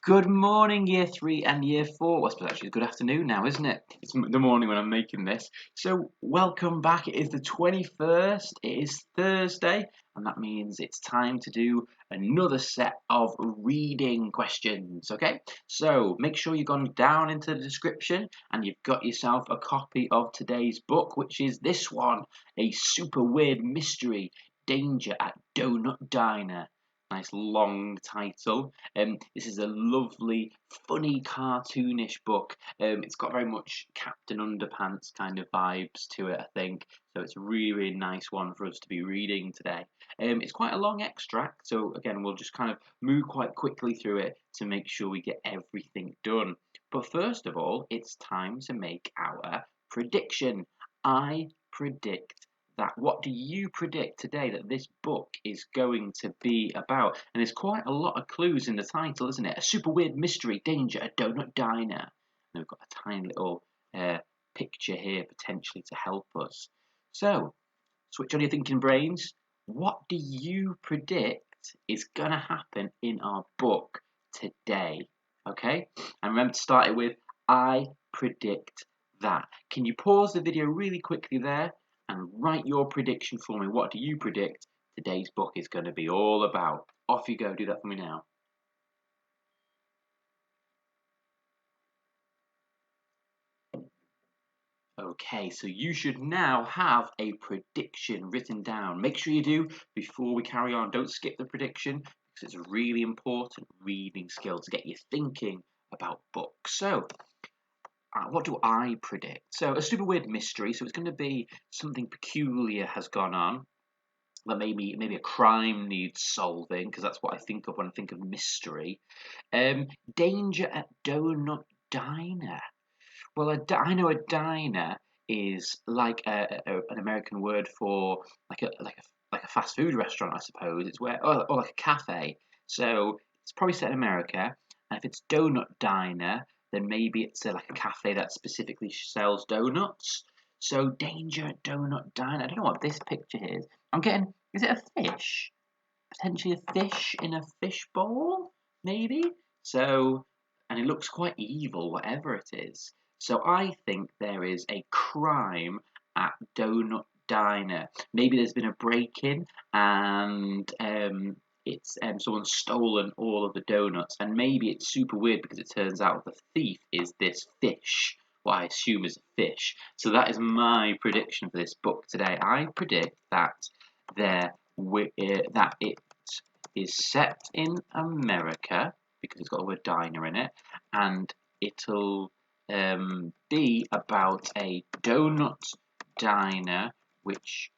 Good morning, Year 3 and Year 4. Well, I suppose actually it's good afternoon now, isn't it? It's the morning when I'm making this. So, welcome back. It is the 21st. It is Thursday, and that means it's time to do another set of reading questions, okay? So, make sure you've gone down into the description and you've got yourself a copy of today's book, which is this one, A Super Weird Mystery, Danger at Donut Diner. Nice long title. This is a lovely, funny, cartoonish book. It's got very much Captain Underpants kind of vibes to it, I think. So it's a really, really nice one for us to be reading today. It's quite a long extract, so again, we'll just kind of move quite quickly through it to make sure we get everything done. But first of all, it's time to make our prediction. I predict that. What do you predict today that this book is going to be about? And there's quite a lot of clues in the title, isn't it? A super weird mystery, danger, a donut diner. And we've got a tiny little picture here potentially to help us. So, switch on your thinking brains. What do you predict is going to happen in our book today? Okay? And remember to start it with, I predict that. Can you pause the video really quickly there and write your prediction for me? What do you predict today's book is going to be all about? Off you go, do that for me now. Okay, so you should now have a prediction written down. Make sure you do before we carry on. Don't skip the prediction because it's a really important reading skill to get you thinking about books. So, what do I predict? So, a super weird mystery. So, it's going to be something peculiar has gone on. That maybe a crime needs solving, because that's what I think of when I think of mystery. Danger at Donut Diner. Well, I know a diner is like an American word for like a fast food restaurant, I suppose. It's where or like a cafe. So it's probably set in America. And if it's donut diner, then maybe it's like a cafe that specifically sells donuts. So danger at donut diner. I don't know what this picture is. I'm getting. Is it a fish? Potentially a fish in a fish bowl, maybe. So, and it looks quite evil, whatever it is. So I think there is a crime at Donut Diner. Maybe there's been a break-in and it's someone's stolen all of the donuts, and maybe it's super weird because it turns out the thief is this fish. What I assume is a fish. So that is my prediction for this book today. I predict that that it is set in America because it's got the word diner in it, and it'll be about a donut diner which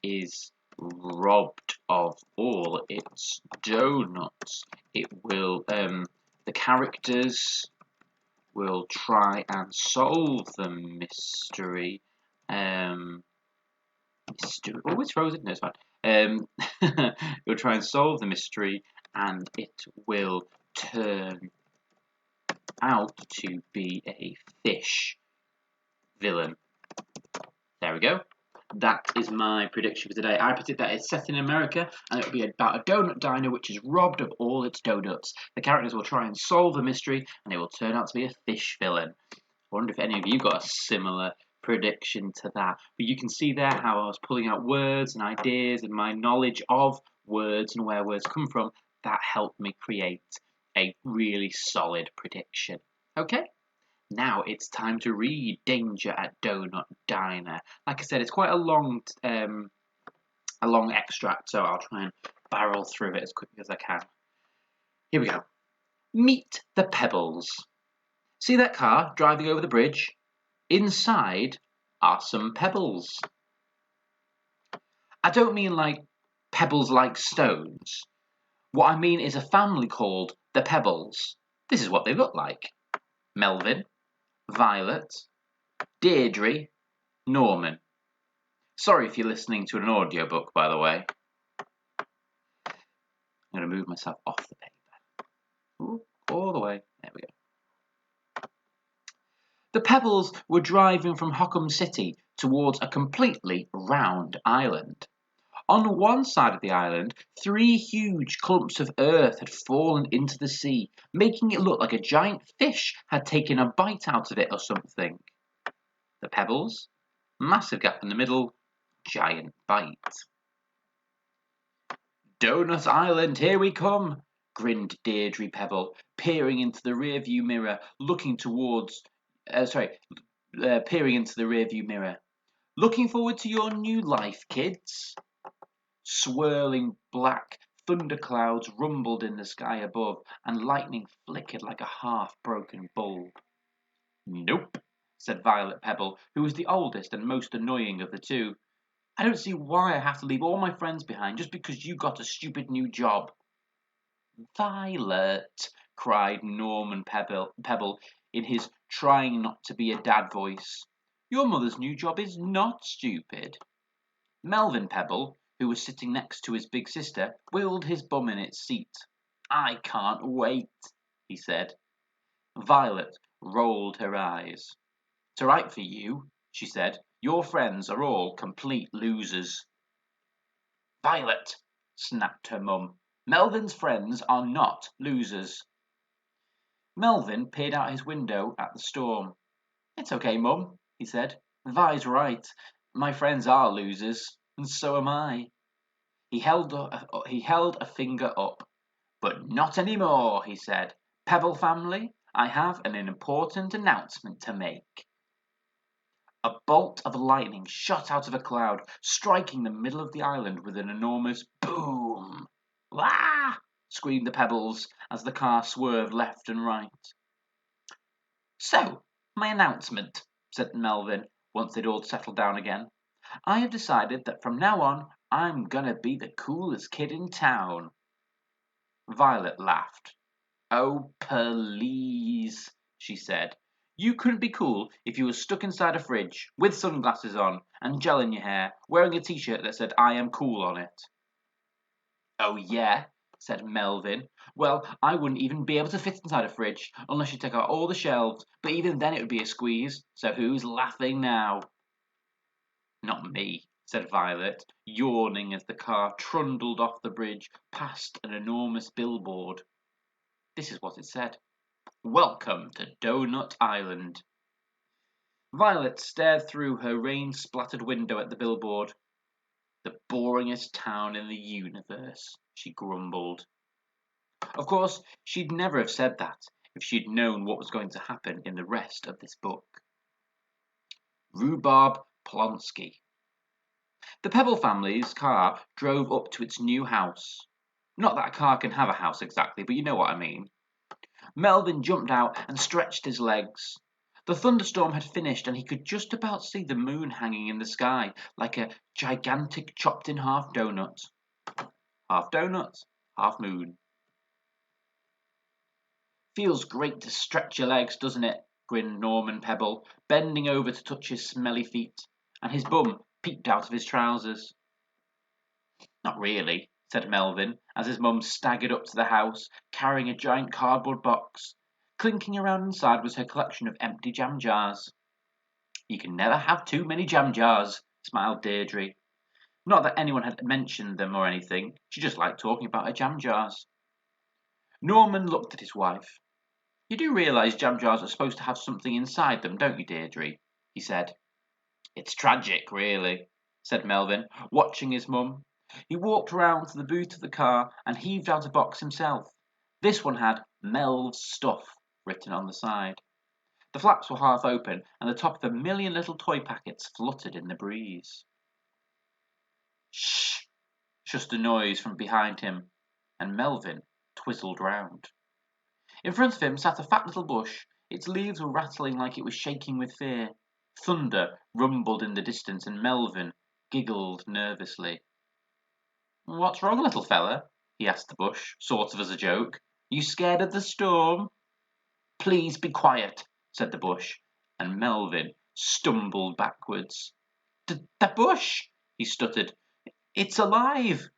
is robbed of all its donuts. It will the characters will try and solve the mystery. Oh, it's frozen. No, it's fine. You'll try and solve the mystery, and it will turn out to be a fish villain. There we go. That is my prediction for today. I predict that it's set in America, and it'll be about a donut diner which is robbed of all its donuts. The characters will try and solve the mystery, and it will turn out to be a fish villain. I wonder if any of you got a similar prediction to that. But you can see there how I was pulling out words and ideas, and my knowledge of words and where words come from, that helped me create a really solid prediction. Okay, now it's time to read Danger at Donut Diner. Like I said, it's quite a long extract, so I'll try and barrel through it as quickly as I can. Here we go. Meet the Pebbles. See that car driving over the bridge? Inside are some pebbles. I don't mean like pebbles like stones. What I mean is a family called the Pebbles. This is what they look like. Melvin, Violet, Deirdre, Norman. Sorry if you're listening to an audiobook, by the way. I'm going to move myself off the paper. Ooh, all the way. There we go. The Pebbles were driving from Hockham City towards a completely round island. On one side of the island, 3 huge clumps of earth had fallen into the sea, making it look like a giant fish had taken a bite out of it or something. The Pebbles, massive gap in the middle, giant bite. "Donut Island, here we come!" grinned Deirdre Pebble, peering into the rearview mirror, peering into the rearview mirror. "Looking forward to your new life, kids?" Swirling black thunderclouds rumbled in the sky above, and lightning flickered like a half-broken bulb. "Nope," said Violet Pebble, who was the oldest and most annoying of the two. "I don't see why I have to leave all my friends behind just because you got a stupid new job." "Violet," cried Norman Pebble in his trying not to be a dad voice, "your mother's new job is not stupid." Melvin Pebble, who was sitting next to his big sister, wiggled his bum in its seat. "I can't wait," he said. Violet rolled her eyes. "It's all right for you," she said. "Your friends are all complete losers." "Violet," snapped her mum, "Melvin's friends are not losers." Melvin peered out his window at the storm. "It's okay, Mum," he said. "Vi's right. My friends are losers, and so am I." He held a finger up. "But not anymore," he said. "Pebble family, I have an important announcement to make." A bolt of lightning shot out of a cloud, striking the middle of the island with an enormous boom. "Wah!" screamed the Pebbles as the car swerved left and right. "So, my announcement," said Melvin, once they'd all settled down again. "I have decided that from now on I'm gonna be the coolest kid in town." Violet laughed. "Oh, please," she said. "You couldn't be cool if you were stuck inside a fridge, with sunglasses on, and gel in your hair, wearing a t-shirt that said 'I am cool' on it." "Oh, yeah," said Melvin. "Well, I wouldn't even be able to fit inside a fridge, unless you took out all the shelves, but even then it would be a squeeze, so who's laughing now?" "Not me," said Violet, yawning as the car trundled off the bridge past an enormous billboard. This is what it said: "Welcome to Donut Island." Violet stared through her rain-splattered window at the billboard. "The boringest town in the universe," she grumbled. Of course, she'd never have said that if she'd known what was going to happen in the rest of this book. Rhubarb Plonsky. The Pebble family's car drove up to its new house. Not that a car can have a house exactly, but you know what I mean. Melvin jumped out and stretched his legs. The thunderstorm had finished, and he could just about see the moon hanging in the sky like a gigantic chopped-in-half donut. Half donut, half moon. "Feels great to stretch your legs, doesn't it?" grinned Norman Pebble, bending over to touch his smelly feet, and his bum peeped out of his trousers. "Not really," said Melvin, as his mum staggered up to the house, carrying a giant cardboard box. Clinking around inside was her collection of empty jam jars. "You can never have too many jam jars," smiled Deirdre. Not that anyone had mentioned them or anything, she just liked talking about her jam jars. Norman looked at his wife. "You do realise jam jars are supposed to have something inside them, don't you, Deirdre?" he said. "It's tragic, really," said Melvin, watching his mum. He walked round to the boot of the car and heaved out a box himself. This one had "Melv's Stuff" written on the side. The flaps were half open, and the top of a million little toy packets fluttered in the breeze. "Shh!" shushed a noise from behind him, and Melvin twizzled round. In front of him sat a fat little bush. Its leaves were rattling like it was shaking with fear. Thunder rumbled in the distance, and Melvin giggled nervously. "What's wrong, little fella?" he asked the bush, sort of as a joke. "You scared of the storm?" "Please be quiet," said the bush, and Melvin stumbled backwards. The bush!" he stuttered. "It's alive!"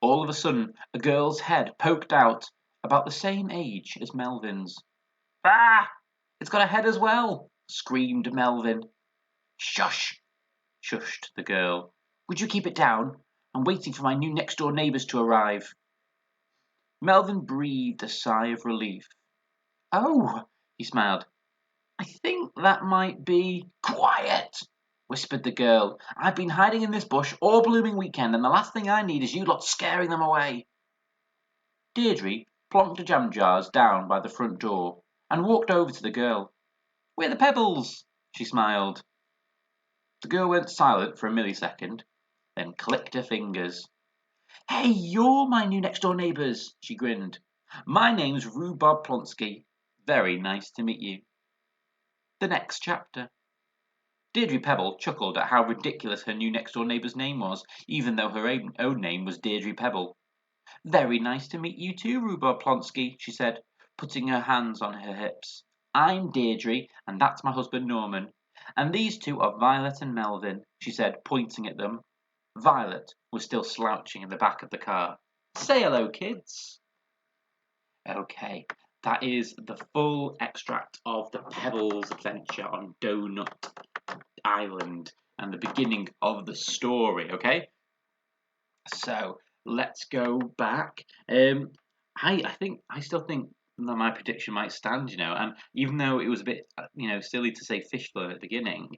All of a sudden, a girl's head poked out, about the same age as Melvin's. "Ah! It's got a head as well!" screamed Melvin. "Shush!" shushed the girl. "Would you keep it down? I'm waiting for my new next-door neighbours to arrive. Melvin breathed a sigh of relief. Oh, he smiled. I think that might be... Quiet, whispered the girl. I've been hiding in this bush all blooming weekend, and the last thing I need is you lot scaring them away. Deirdre plonked the jam jars down by the front door and walked over to the girl. We're the Pebbles, she smiled. The girl went silent for a millisecond, then clicked her fingers. Hey, you're my new next-door neighbours, she grinned. My name's Rhubarb Plonsky. Very nice to meet you. The next chapter. Deirdre Pebble chuckled at how ridiculous her new next-door neighbour's name was, even though her own name was Deirdre Pebble. Very nice to meet you too, Rhubarb Plonsky, she said, putting her hands on her hips. I'm Deirdre, and that's my husband Norman. And these two are Violet and Melvin, she said, pointing at them. Violet was still slouching in the back of the car. Say hello, kids. Okay, that is the full extract of the Pebbles adventure on Donut Island and the beginning of the story, okay? So let's go back. I still think that my prediction might stand, and even though it was a bit, silly to say fish flow at the beginning,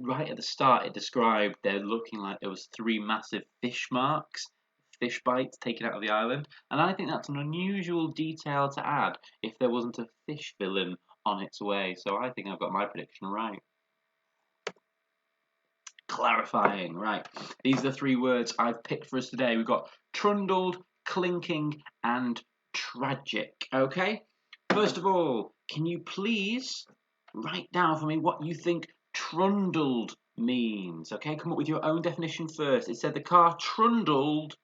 right at the start it described there looking like there was three massive fish marks, fish bites taken out of the island, and I think that's an unusual detail to add if there wasn't a fish villain on its way. So I think I've got my prediction right. Clarifying, right. These are the three words I've picked for us today. We've got trundled, clinking, and tragic. Okay? First of all, can you please write down for me what you think trundled means? Okay, come up with your own definition first. It said the car trundled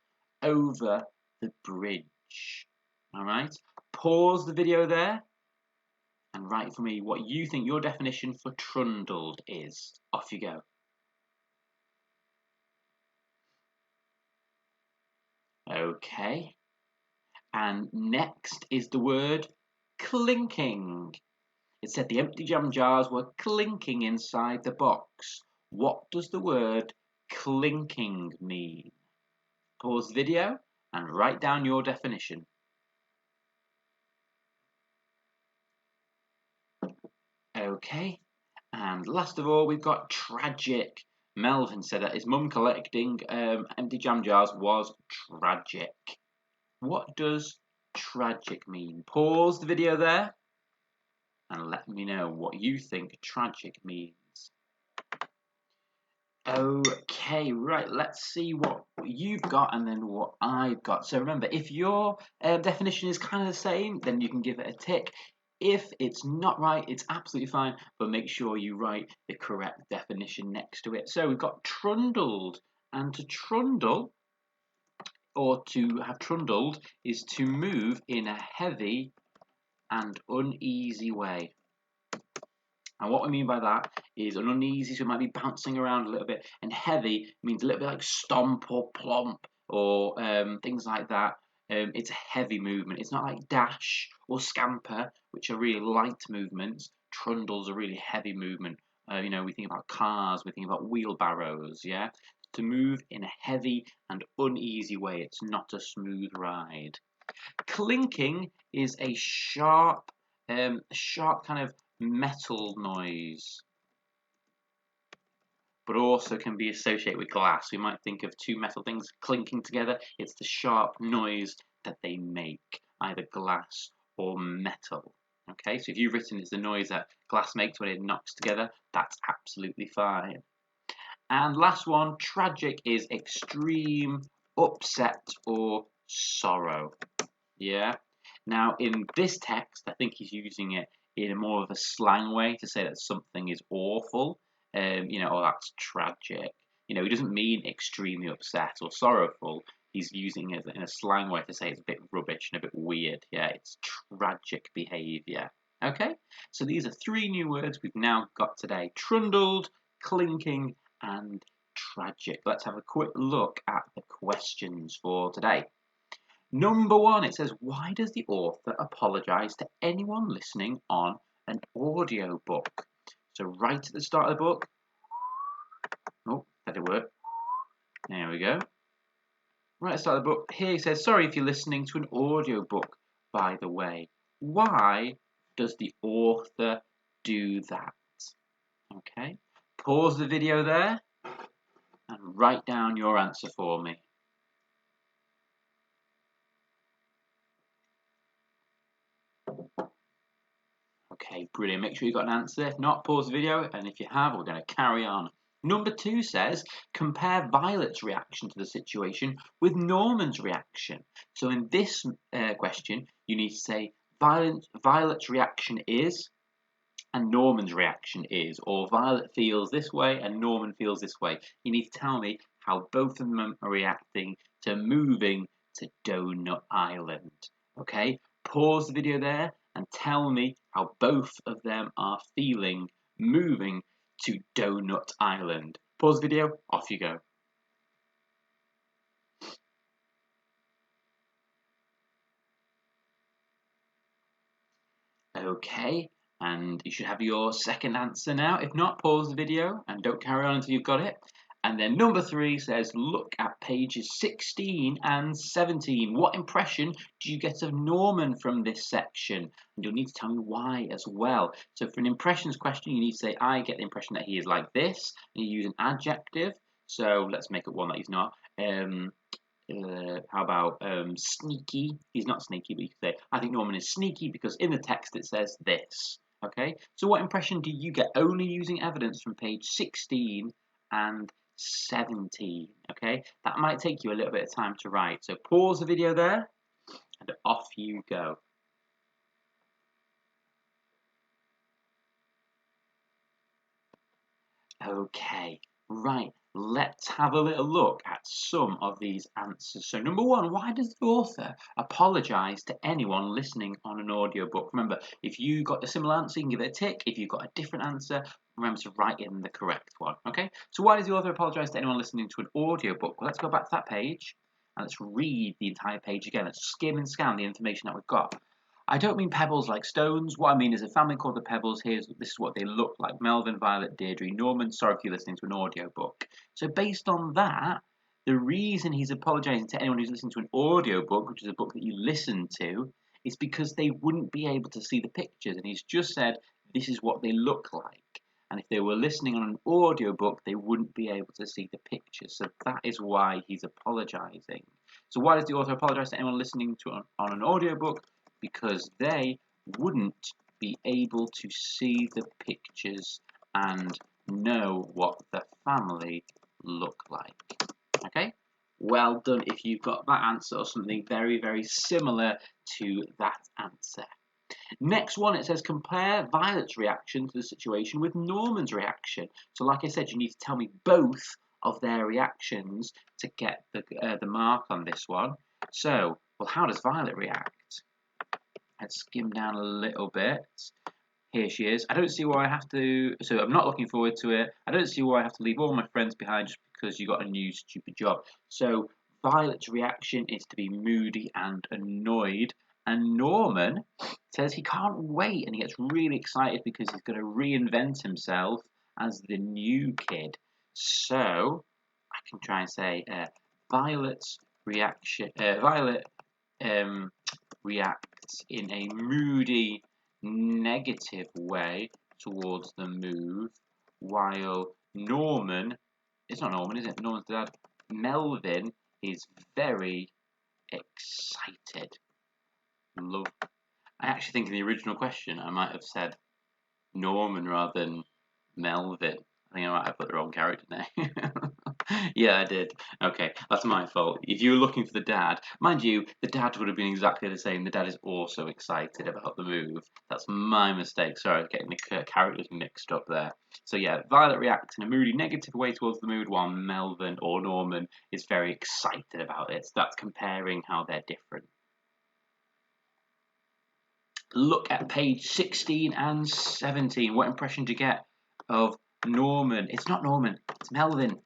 over the bridge. All right? Pause the video there and write for me what you think your definition for trundled is. Off you go. Okay, and next is the word clinking. It said the empty jam jars were clinking inside the box. What does the word clinking mean? Pause the video and write down your definition. Okay, and last of all we've got tragic. Melvin said that his mum collecting empty jam jars was tragic. What does tragic mean? Pause the video there and let me know what you think tragic means. Okay, right, let's see what you've got and then what I've got. So remember, if your definition is kind of the same, then you can give it a tick. If it's not right, it's absolutely fine, but make sure you write the correct definition next to it. So we've got trundled, and to trundle, or to have trundled, is to move in a heavy and uneasy way. And what we mean by that is an uneasy, so it might be bouncing around a little bit, and heavy means a little bit like stomp or plomp or things like that. It's a heavy movement. It's not like dash or scamper, which are really light movements. Trundle's a really heavy movement. We think about cars, we think about wheelbarrows, yeah? To move in a heavy and uneasy way. It's not a smooth ride. Clinking is a sharp kind of metal noise, but also can be associated with glass. We might think of two metal things clinking together. It's the sharp noise that they make, either glass or metal. Okay, so if you've written it's the noise that glass makes when it knocks together, that's absolutely fine. And last one, tragic, is extreme upset or sorrow. Yeah. Now, in this text, I think he's using it in a more of a slang way to say that something is awful. Oh, that's tragic. He doesn't mean extremely upset or sorrowful. He's using it in a slang way to say it's a bit rubbish and a bit weird. Yeah, it's tragic behaviour. Okay, so these are three new words we've now got today: trundled, clinking, and tragic. Let's have a quick look at the questions for today. Number one, it says, why does the author apologise to anyone listening on an audio book? So right at the start of the book, oh, did it work? There we go. Right at the start of the book, here he says, sorry if you're listening to an audio book, by the way. Why does the author do that? Okay, pause the video there and write down your answer for me. Okay, brilliant. Make sure you've got an answer. If not, pause the video, and if you have, we're going to carry on. Number 2 says, compare Violet's reaction to the situation with Norman's reaction. So in this question, you need to say Violet's reaction is, and Norman's reaction is, or Violet feels this way and Norman feels this way. You need to tell me how both of them are reacting to moving to Donut Island. Okay, pause the video there and tell me how both of them are feeling moving to Donut Island. Pause the video, off you go. Okay, and you should have your second answer now. If not, pause the video and don't carry on until you've got it. And then number 3 says, look at pages 16 and 17. What impression do you get of Norman from this section? And you'll need to tell me why as well. So for an impressions question, you need to say, I get the impression that he is like this. And you use an adjective. So let's make up one that he's not. How about sneaky? He's not sneaky, but you could say, I think Norman is sneaky because in the text it says this. Okay, so what impression do you get only using evidence from page 16 and 17? Okay, that might take you a little bit of time to write. So pause the video there and off you go. Okay, right. Let's have a little look at some of these answers. So number 1, why does the author apologise to anyone listening on an audiobook? Remember, if you got a similar answer, you can give it a tick. If you've got a different answer, remember to write in the correct one. Okay, so why does the author apologise to anyone listening to an audiobook? Well, let's go back to that page and let's read the entire page again. Let's skim and scan the information that we've got. I don't mean pebbles like stones. What I mean is a family called the Pebbles. This is what they look like. Melvin, Violet, Deirdre, Norman. Sorry if you're listening to an audiobook. So based on that, the reason he's apologising to anyone who's listening to an audiobook, which is a book that you listen to, is because they wouldn't be able to see the pictures. And he's just said this is what they look like. And if they were listening on an audiobook, they wouldn't be able to see the pictures. So that is why he's apologising. So why does the author apologise to anyone listening to on an audiobook? Because they wouldn't be able to see the pictures and know what the family look like. Okay? Well done if you've got that answer or something very, very similar to that answer. Next one, it says compare Violet's reaction to the situation with Norman's reaction. So like I said, you need to tell me both of their reactions to get the mark on this one. So, well, how does Violet react? Let's skim down a little bit. Here she is. I don't see why I have to, so I'm not looking forward to it. I don't see why I have to leave all my friends behind just because you got a new stupid job. So Violet's reaction is to be moody and annoyed. And Norman says he can't wait and he gets really excited because he's going to reinvent himself as the new kid. So I can try and say Violet's reaction, Violet reacts in a moody, negative way towards the move, while Norman, it's not Norman, is it? Norman's dad, Melvin, is very excited. Love. I actually think in the original question I might have said Norman rather than Melvin. I think I might have put the wrong character name. Yeah, I did. Okay, that's my fault. If you were looking for the dad, mind you, the dad would have been exactly the same. The dad is also excited about the move. That's my mistake. Sorry, I was getting the characters mixed up there. So yeah, Violet reacts in a moody, negative way towards the mood, while Melvin or Norman is very excited about it. So that's comparing how they're different. Look at page 16 and 17. What impression do you get of Norman? It's not Norman, it's Melvin.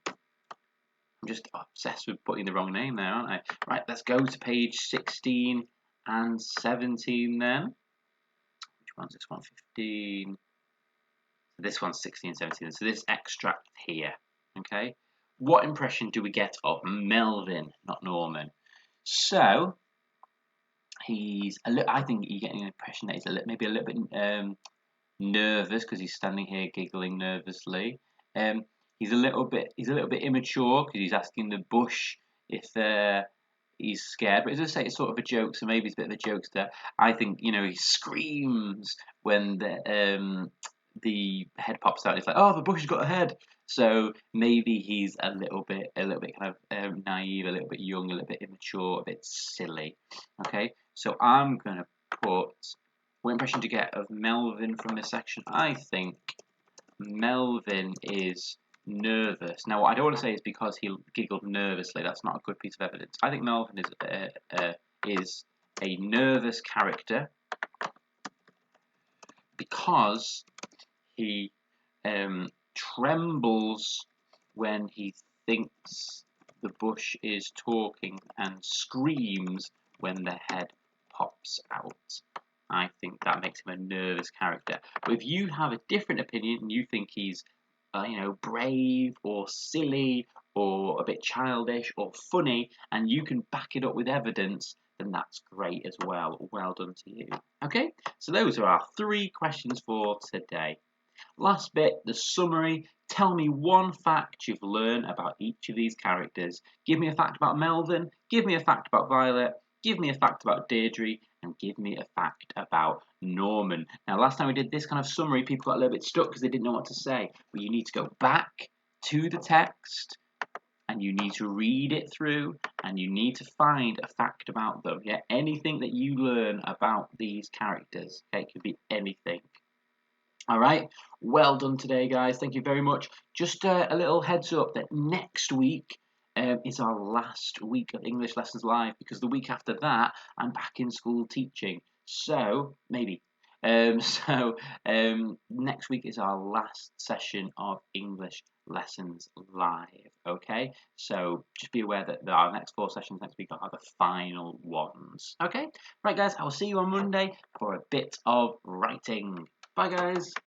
I'm just obsessed with putting the wrong name there, aren't I? Right, let's go to page 16 and 17 then. Which one's this one? 15. This one's 16 and 17. So this extract here, okay? what impression do we get of Melvin, not Norman? So I think you get an impression that he's maybe a little bit nervous because he's standing here giggling nervously. Um, he's a little bit immature because he's asking the bush if he's scared. But as I say, it's sort of a joke, so maybe he's a bit of a jokester. I think he screams when the head pops out. It's like, oh, the bush has got a head. So maybe he's a little bit kind of naive, a little bit young, a little bit immature, a bit silly. Okay, so I'm gonna put what impression to get of Melvin from this section. I think Melvin is nervous. Now, what I don't want to say is because he giggled nervously. That's not a good piece of evidence. I think Melvin is a nervous character because he trembles when he thinks the bush is talking and screams when the head pops out. I think that makes him a nervous character. But if you have a different opinion and you think he's, brave or silly or a bit childish or funny, and you can back it up with evidence, then that's great as well. Well done to you. Okay, so those are our 3 questions for today. Last bit, the summary. Tell me one fact you've learned about each of these characters. Give me a fact about Melvin, give me a fact about Violet, give me a fact about Deirdre, and give me a fact about Norman. Now, last time we did this kind of summary, people got a little bit stuck because they didn't know what to say. But you need to go back to the text, and you need to read it through, and you need to find a fact about them. Yeah, anything that you learn about these characters. Okay, it could be anything. All right, well done today, guys. Thank you very much. Just a little heads up that next week is our last week of English Lessons Live because the week after that, I'm back in school teaching. So, maybe. Next week is our last session of English Lessons Live. Okay, so just be aware that our next 4 sessions next week are the final ones. Okay, right, guys, I will see you on Monday for a bit of writing. Bye, guys.